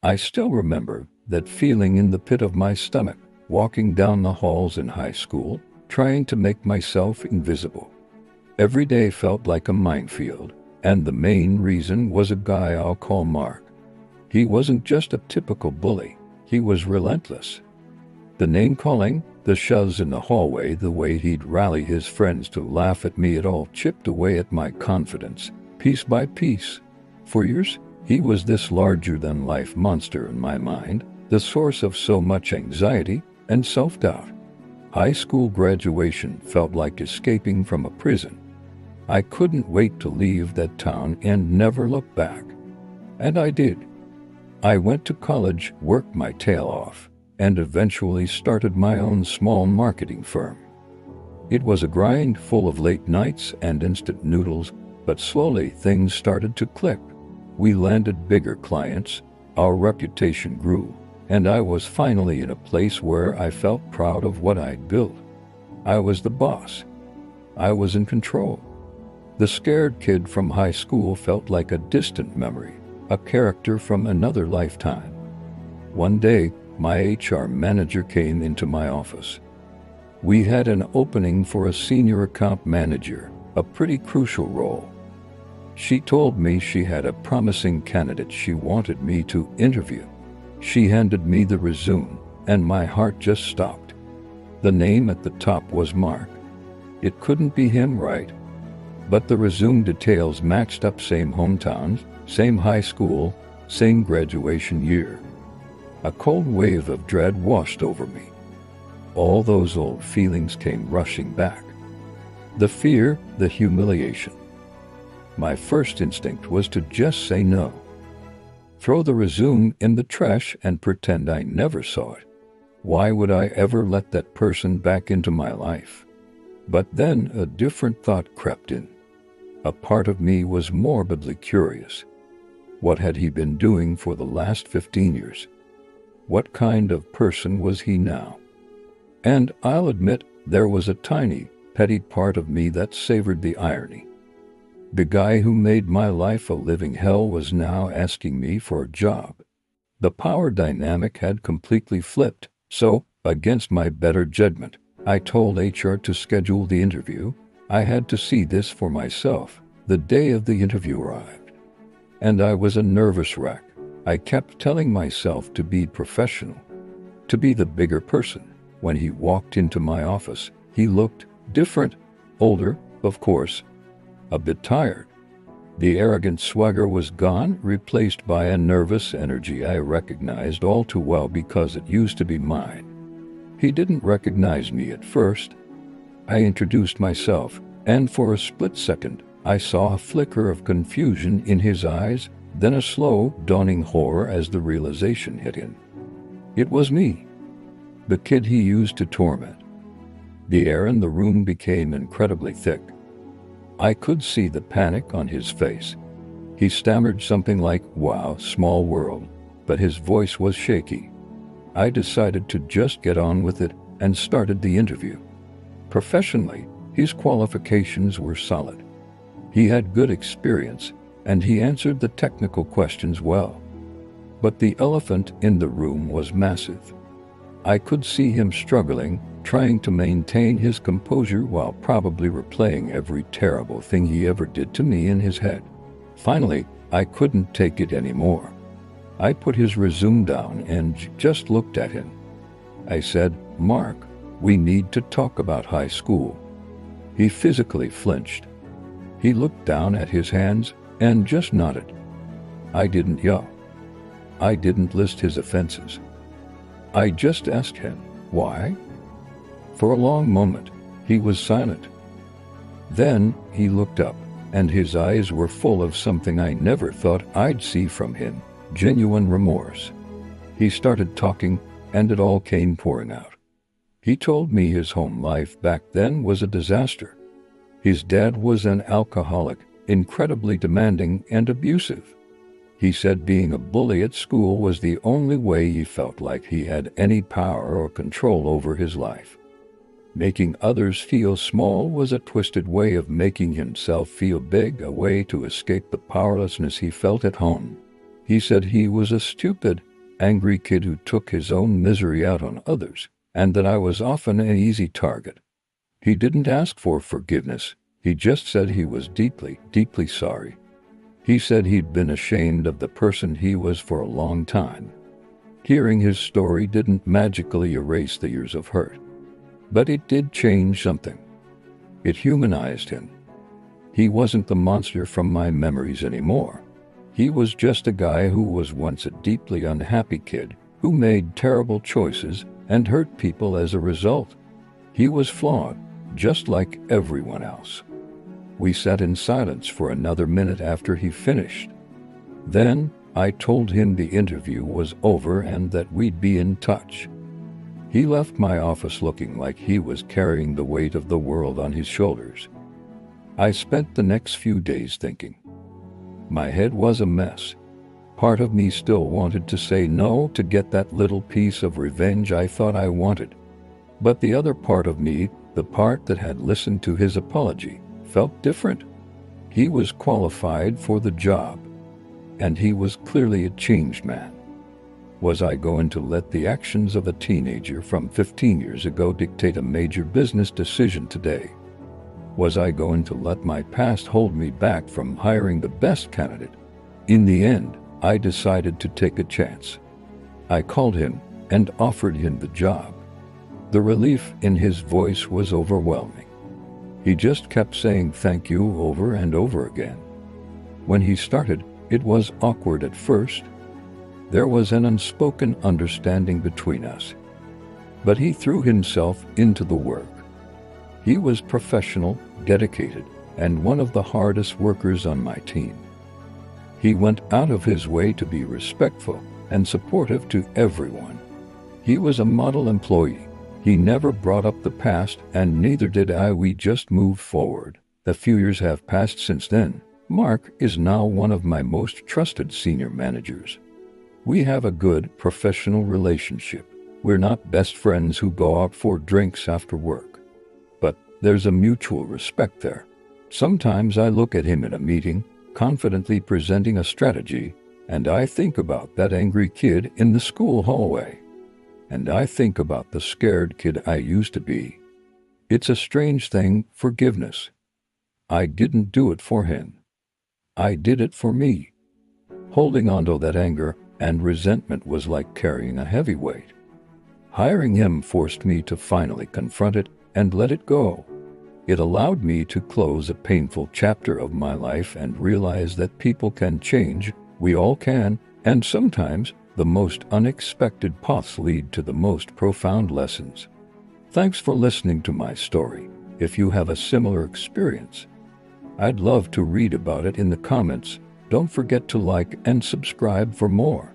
I still remember that feeling in the pit of my stomach, walking down the halls in high school, trying to make myself invisible. Every day felt like a minefield, and the main reason was a guy I'll call Mark. He wasn't just a typical bully, he was relentless. The name-calling, the shoves in the hallway, the way he'd rally his friends to laugh at me, it all chipped away at my confidence, piece by piece. For years, he was this larger-than-life monster in my mind, the source of so much anxiety and self-doubt. High school graduation felt like escaping from a prison. I couldn't wait to leave that town and never look back. And I did. I went to college, worked my tail off, and eventually started my own small marketing firm. It was a grind full of late nights and instant noodles, but slowly things started to click. We landed bigger clients, our reputation grew, and I was finally in a place where I felt proud of what I'd built. I was the boss. I was in control. The scared kid from high school felt like a distant memory, a character from another lifetime. One day, my HR manager came into my office. We had an opening for a senior account manager, a pretty crucial role. She told me she had a promising candidate she wanted me to interview. She handed me the resume, and my heart just stopped. The name at the top was Mark. It couldn't be him, right? But the resume details matched up: same hometowns, same high school, same graduation year. A cold wave of dread washed over me. All those old feelings came rushing back. The fear, the humiliation. My first instinct was to just say no. Throw the resume in the trash and pretend I never saw it. Why would I ever let that person back into my life? But then a different thought crept in. A part of me was morbidly curious. What had he been doing for the last 15 years? What kind of person was he now? And I'll admit, there was a tiny, petty part of me that savored the irony. The guy who made my life a living hell was now asking me for a job. The power dynamic had completely flipped, so, against my better judgment, I told HR to schedule the interview. I had to see this for myself. The day of the interview arrived, and I was a nervous wreck. I kept telling myself to be professional, to be the bigger person. When he walked into my office, he looked different, older, of course, a bit tired. The arrogant swagger was gone, replaced by a nervous energy I recognized all too well because it used to be mine. He didn't recognize me at first. I introduced myself, and for a split second, I saw a flicker of confusion in his eyes, then a slow, dawning horror as the realization hit him. It was me, the kid he used to torment. The air in the room became incredibly thick. I could see the panic on his face. He stammered something like, "Wow, small world," but his voice was shaky. I decided to just get on with it and started the interview. Professionally, his qualifications were solid. He had good experience, and he answered the technical questions well. But the elephant in the room was massive. I could see him struggling, trying to maintain his composure while probably replaying every terrible thing he ever did to me in his head. Finally, I couldn't take it anymore. I put his resume down and just looked at him. I said, "Mark, we need to talk about high school." He physically flinched. He looked down at his hands and just nodded. I didn't yell. I didn't list his offenses. I just asked him, "Why?" For a long moment, he was silent. Then he looked up, and his eyes were full of something I never thought I'd see from him: genuine remorse. He started talking, and it all came pouring out. He told me his home life back then was a disaster. His dad was an alcoholic, incredibly demanding and abusive. He said being a bully at school was the only way he felt like he had any power or control over his life. Making others feel small was a twisted way of making himself feel big, a way to escape the powerlessness he felt at home. He said he was a stupid, angry kid who took his own misery out on others, and that I was often an easy target. He didn't ask for forgiveness. He just said he was deeply, deeply sorry. He said he'd been ashamed of the person he was for a long time. Hearing his story didn't magically erase the years of hurt, but it did change something. It humanized him. He wasn't the monster from my memories anymore. He was just a guy who was once a deeply unhappy kid who made terrible choices and hurt people as a result. He was flawed, just like everyone else. We sat in silence for another minute after he finished. Then I told him the interview was over and that we'd be in touch. He left my office looking like he was carrying the weight of the world on his shoulders. I spent the next few days thinking. My head was a mess. Part of me still wanted to say no to get that little piece of revenge I thought I wanted. But the other part of me, the part that had listened to his apology, felt different. He was qualified for the job, and he was clearly a changed man. Was I going to let the actions of a teenager from 15 years ago dictate a major business decision today? Was I going to let my past hold me back from hiring the best candidate? In the end, I decided to take a chance. I called him and offered him the job. The relief in his voice was overwhelming. He just kept saying thank you over and over again. When he started, it was awkward at first. There was an unspoken understanding between us. But he threw himself into the work. He was professional, dedicated, and one of the hardest workers on my team. He went out of his way to be respectful and supportive to everyone. He was a model employee. He never brought up the past, and neither did I. We just moved forward. A few years have passed since then. Mark is now one of my most trusted senior managers. We have a good, professional relationship. We're not best friends who go out for drinks after work. But there's a mutual respect there. Sometimes I look at him in a meeting, confidently presenting a strategy, and I think about that angry kid in the school hallway. And I think about the scared kid I used to be. It's a strange thing, forgiveness. I didn't do it for him. I did it for me. Holding on to that anger and resentment was like carrying a heavy weight. Hiring him forced me to finally confront it and let it go. It allowed me to close a painful chapter of my life and realize that people can change, we all can, and sometimes the most unexpected paths lead to the most profound lessons. Thanks for listening to my story. If you have a similar experience, I'd love to read about it in the comments. Don't forget to like and subscribe for more.